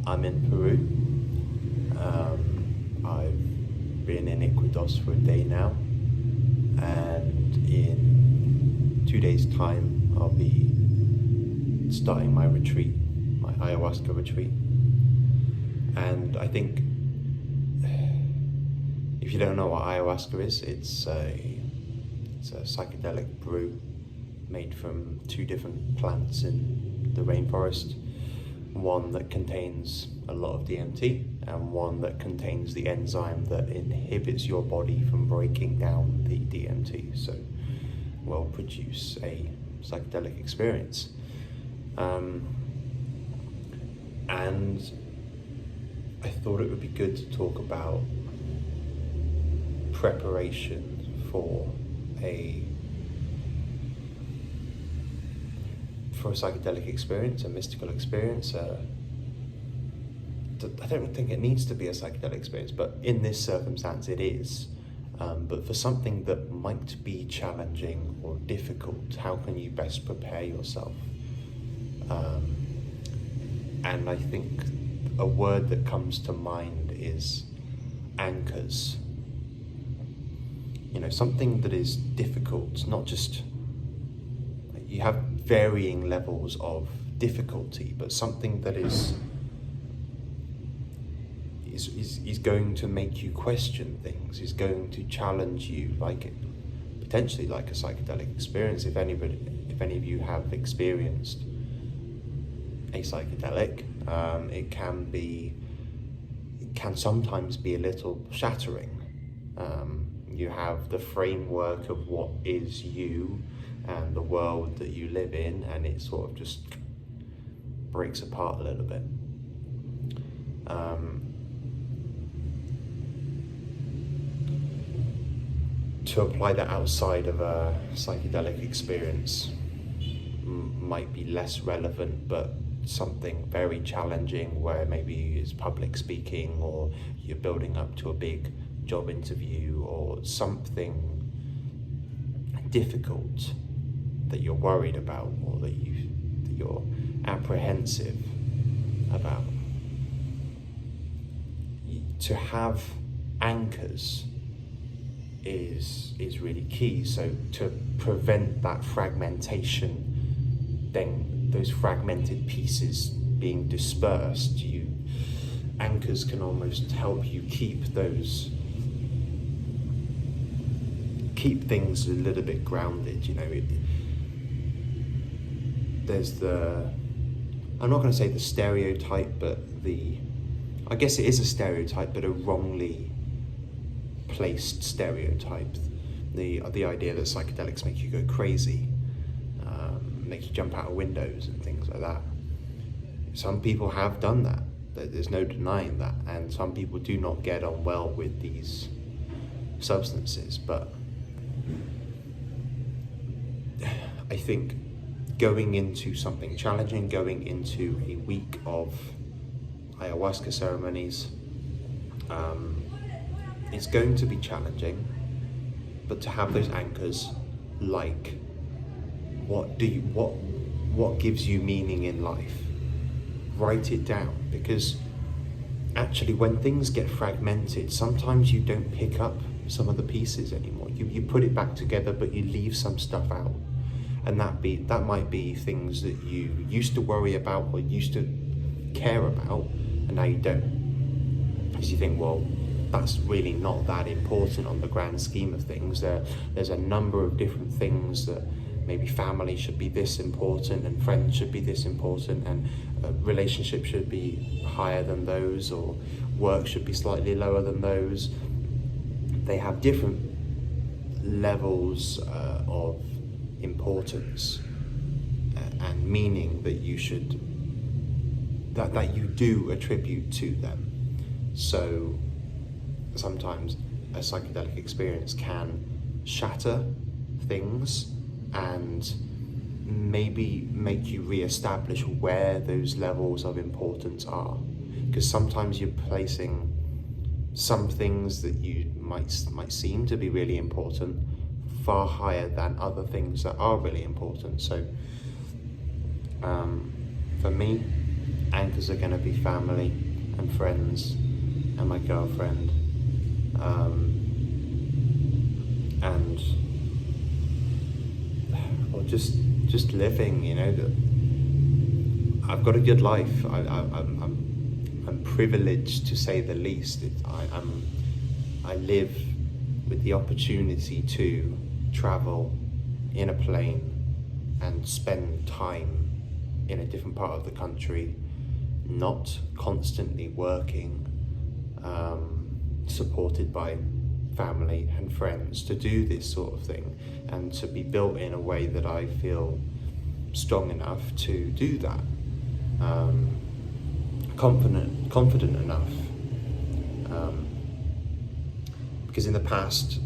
I'm in Peru. I've been in Equidos for a day now, and in 2 days' time I'll be starting my retreat, my Ayahuasca retreat. And I think, if you don't know what Ayahuasca is, it's a psychedelic brew made from 2 different plants in the rainforest. One that contains a lot of DMT and one that contains the enzyme that inhibits your body from breaking down the DMT, so will produce a psychedelic experience. And I thought it would be good to talk about preparation for a psychedelic experience, a mystical experience. I don't think it needs to be a psychedelic experience, but in this circumstance it is. But for something that might be challenging or difficult, how can you best prepare yourself? And I think a word that comes to mind is anchors. You know, something that is difficult, not just, you have varying levels of difficulty, but something that is going to make you question things, is going to challenge you, potentially like a psychedelic experience. If any of you have experienced a psychedelic, it can sometimes be a little shattering. You have the framework of what is you and the world that you live in, and it sort of just breaks apart a little bit. To apply that outside of a psychedelic experience might be less relevant, but something very challenging where maybe it's public speaking, or you're building up to a big job interview, or something difficult that you're worried about, or that you're apprehensive about. To have anchors is really key. So to prevent that fragmentation, then those fragmented pieces being dispersed, anchors can almost help you keep things a little bit grounded. You know, there's I'm not going to say the stereotype, but I guess it is a stereotype, but a wrongly placed stereotype. The idea that psychedelics make you go crazy, make you jump out of windows and things like that. Some people have done that. There's no denying that, and some people do not get on well with these substances. But I think going into something challenging, going into a week of ayahuasca ceremonies, it's going to be challenging, but to have those anchors, like what gives you meaning in life, write it down, because actually when things get fragmented, sometimes you don't pick up some of the pieces anymore. You put it back together, but you leave some stuff out, and that might be things that you used to worry about or used to care about, and now you don't, because you think, well, that's really not that important on the grand scheme of things. There's a number of different things that maybe family should be this important, and friends should be this important, and relationships should be higher than those, or work should be slightly lower than those. They have different levels of importance and meaning that you do attribute to them. So sometimes a psychedelic experience can shatter things and maybe make you re-establish where those levels of importance are, because sometimes you're placing some things that you might seem to be really important far higher than other things that are really important. So for me, anchors are going to be family and friends and my girlfriend, and or just living. You know, that I've got a good life. I'm privileged, to say the least. I live with the opportunity to travel in a plane and spend time in a different part of the country, not constantly working, supported by family and friends, to do this sort of thing, and to be built in a way that I feel strong enough to do that, confident enough, because in the past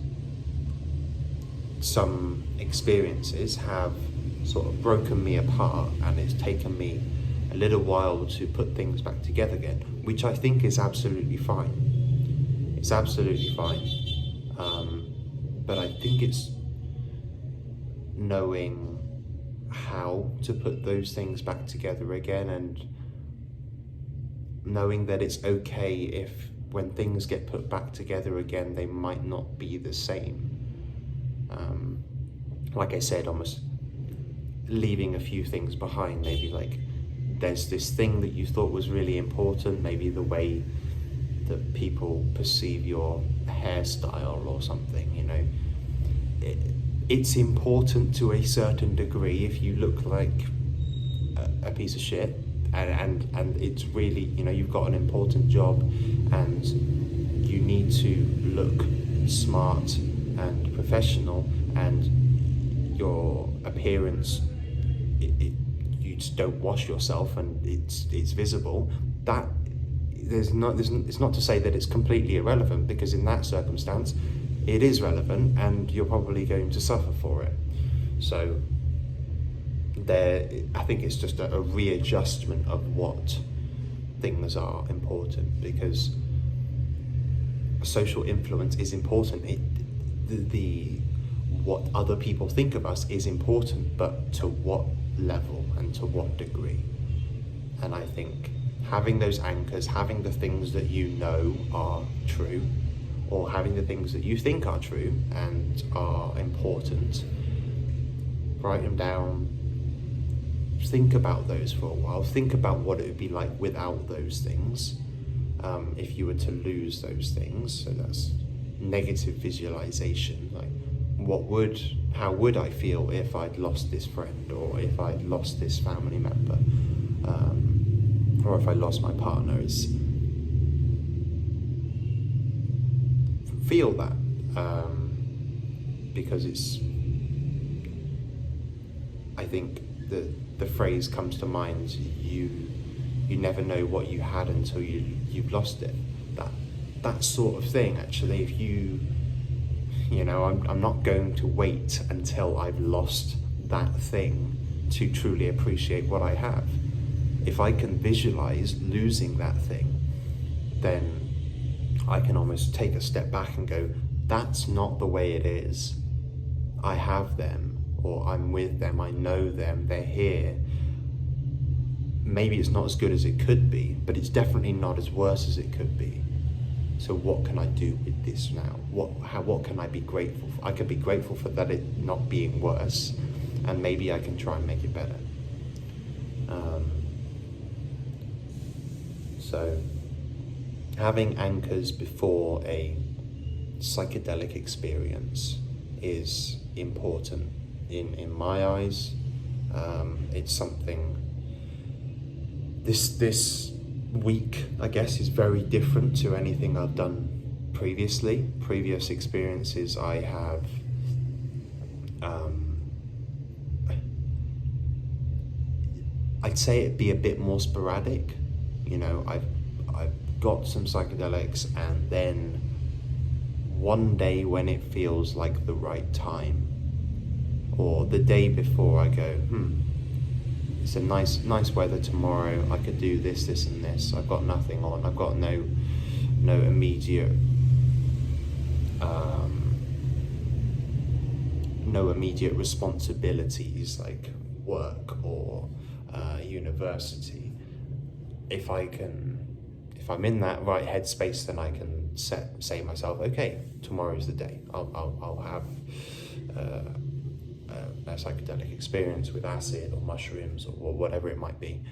some experiences have sort of broken me apart, and it's taken me a little while to put things back together again, which I think is absolutely fine. It's absolutely fine. But I think it's knowing how to put those things back together again, and knowing that it's okay if when things get put back together again, they might not be the same. Like I said, almost leaving a few things behind. Maybe like there's this thing that you thought was really important, maybe the way that people perceive your hairstyle or something, you know. It's important to a certain degree if you look like a piece of shit, and it's really, you know, you've got an important job and you need to look smart and professional, and your appearance, you just don't wash yourself and it's visible. That it's not to say that it's completely irrelevant, because in that circumstance it is relevant and you're probably going to suffer for it. So I think it's just a readjustment of what things are important, because social influence is important. What other people think of us is important, but to what level and to what degree? And I think having those anchors, having the things that you know are true, or having the things that you think are true and are important, write them down, think about those for a while, think about what it would be like without those things, if you were to lose those things. So that's negative visualization, like how would I feel if I'd lost this friend, or if I'd lost this family member, or if I lost my partner. Is feel that, because it's, I think the phrase comes to mind, you never know what you had until you've lost it. That sort of thing, actually. If you know, I'm not going to wait until I've lost that thing to truly appreciate what I have. If I can visualize losing that thing, then I can almost take a step back and go, that's not the way it is. I have them, or I'm with them, I know them, they're here. Maybe it's not as good as it could be, but it's definitely not as worse as it could be. So what can I do with this now? What can I be grateful for? I can be grateful for that it not being worse, and maybe I can try and make it better. So having anchors before a psychedelic experience is important in my eyes. It's something, this week, I guess, is very different to anything I've done previously. Previous experiences I have I'd say it'd be a bit more sporadic. You know, I've got some psychedelics, and then one day when it feels like the right time, or the day before, I go, it's a nice weather tomorrow, I could do this and this. I've got nothing on, I've got no immediate responsibilities like work or university. if I'm in that right headspace, then I can say to myself, okay, tomorrow's the day. I'll have a psychedelic experience with acid or mushrooms or whatever it might be,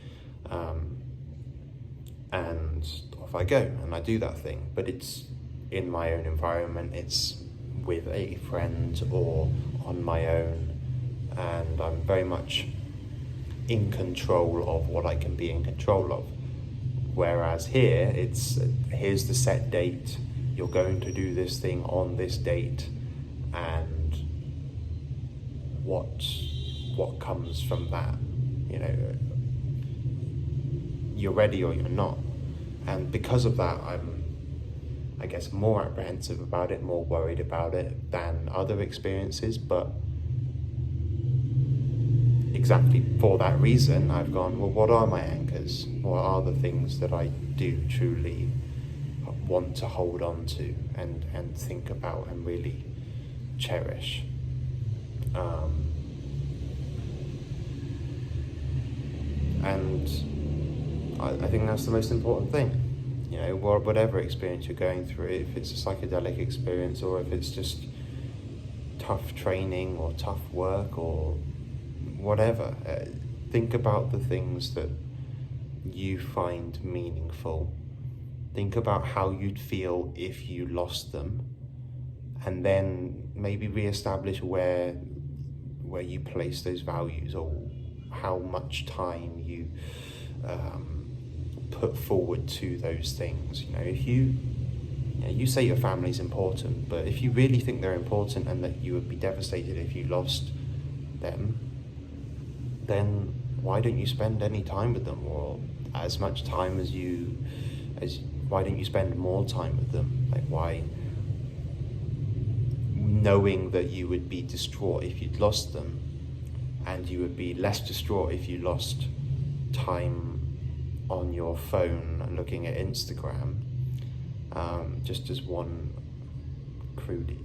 and off I go and I do that thing. But it's in my own environment, it's with a friend or on my own, and I'm very much in control of what I can be in control of. Whereas here, here's the set date, you're going to do this thing on this date, and what comes from that, you're ready or you're not. And because of that, I'm, I guess, more apprehensive about it, more worried about it than other experiences. But exactly for that reason, I've gone, well, what are my anchors? What are the things that I do truly want to hold on to and think about and really cherish? And I think that's the most important thing. Whatever experience you're going through, if it's a psychedelic experience or if it's just tough training or tough work or whatever, think about the things that you find meaningful. Think about how you'd feel if you lost them, and then maybe reestablish where you place those values, or how much time you put forward to those things. If you say your family's important, but if you really think they're important and that you would be devastated if you lost them, then why don't you spend any time with them, or as much time as why don't you spend more time with them? Like, why, knowing that you would be distraught if you'd lost them, and you would be less distraught if you lost time on your phone and looking at Instagram, just as one crude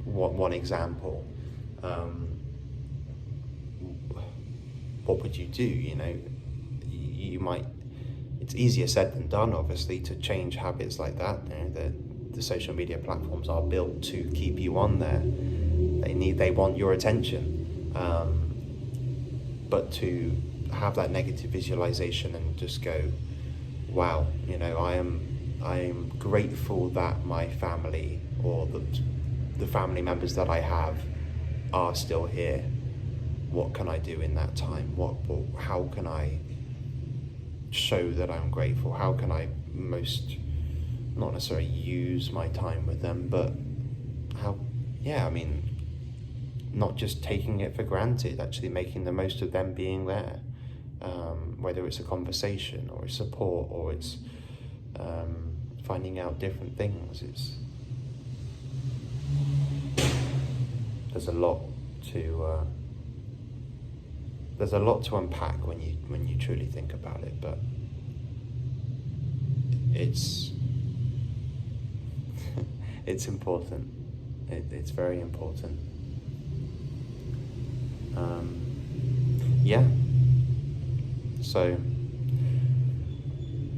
one example. What would you do? You might, it's easier said than done, obviously, to change habits like that. The social media platforms are built to keep you on there. They want your attention. But to have that negative visualization and just go, wow, I am grateful that my family or the family members that I have are still here. What can I do in that time? How can I show that I'm grateful? How can I not necessarily use my time with them, but not just taking it for granted, actually making the most of them being there, whether it's a conversation or a support or it's finding out different things. There's a lot to unpack when you truly think about it, but it's important. It's very important. So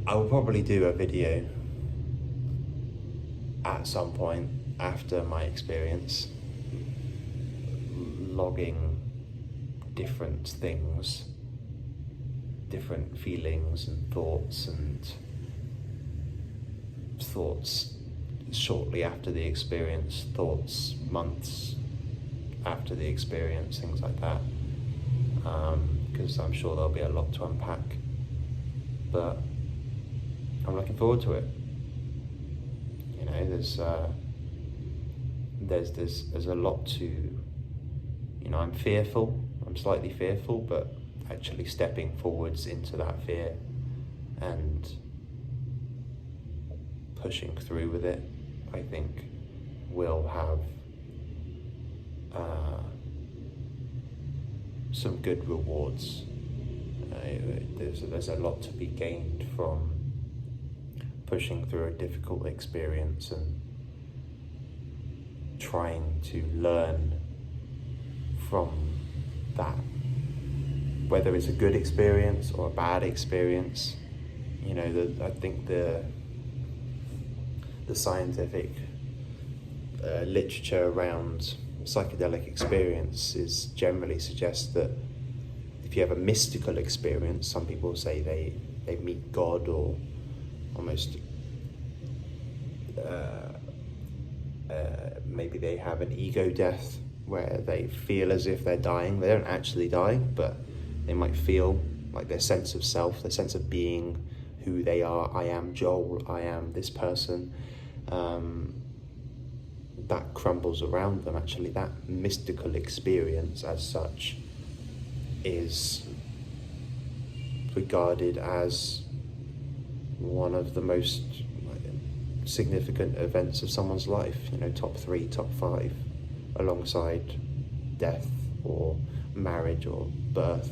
I will probably do a video at some point after my experience, logging different things, different feelings and thoughts shortly after the experience, thoughts months after the experience, things like that, because I'm sure there'll be a lot to unpack, but I'm looking forward to it. There's a lot to, I'm slightly fearful, but actually stepping forwards into that fear and pushing through with it, I think will have some good rewards. There's a lot to be gained from pushing through a difficult experience and trying to learn from that, whether it's a good experience or a bad experience. You know, I think the scientific literature around psychedelic experiences generally suggests that if you have a mystical experience, some people say they meet God, or almost maybe they have an ego death where they feel as if they're dying. They don't actually die, but they might feel like their sense of self, their sense of being, who they are. I am Joel, I am this person. That crumbles around them. Actually, that mystical experience as such is regarded as one of the most significant events of someone's life, you know, top 3, top 5, alongside death or marriage or birth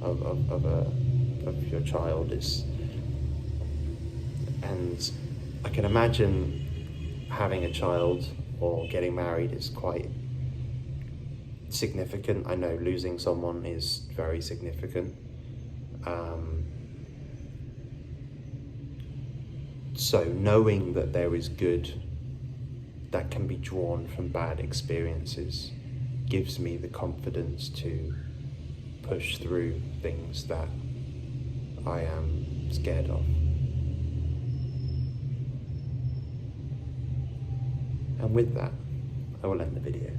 of your child is. And I can imagine having a child or getting married is quite significant. I know losing someone is very significant. So knowing that there is good that can be drawn from bad experiences gives me the confidence to push through things that I am scared of. And with that, I will end the video.